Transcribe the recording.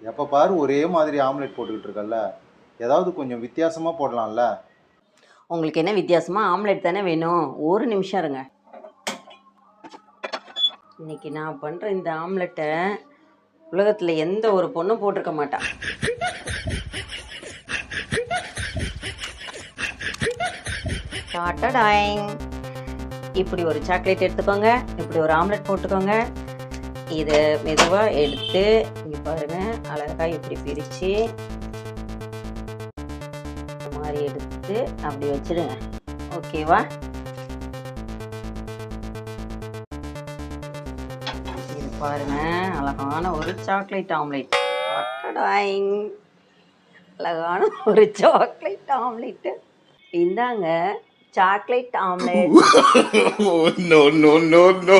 எப்போ பாரு ஒரே மாதிரி ஆம்லெட் போட்டுக்கிட்டு இருக்கல்ல, ஏதாவது கொஞ்சம் வித்தியாசமாக போடலாம்ல. உங்களுக்கு என்ன வித்தியாசமாக ஆம்லெட் தானே வேணும்? ஒரு நிமிஷம் இருங்க. இன்னைக்கு நான் பண்ணுற இந்த ஆம்லெட்டை உலகத்தில் எந்த ஒரு பொண்ணும் போட்டிருக்க மாட்டா. டாடாடாயிங். இப்படி ஒரு சாக்லேட் எடுத்துக்கோங்க, இப்படி ஒரு ஆம்லெட் போட்டுக்கோங்க. இதை மெதுவாக எடுத்து இங்கே பாருங்கள், அழகாக இப்படி பிரித்து இந்த மாதிரி எடுத்து அப்படி வச்சுடுங்க. ஓகேவா? இது பாருங்கள், அழகான ஒரு சாக்லேட் ஆம்லெட். டாடாடாயிங். அழகான ஒரு சாக்லேட் ஆம்லெட்டு. இந்தாங்க chocolate omelette. No, no, no, no.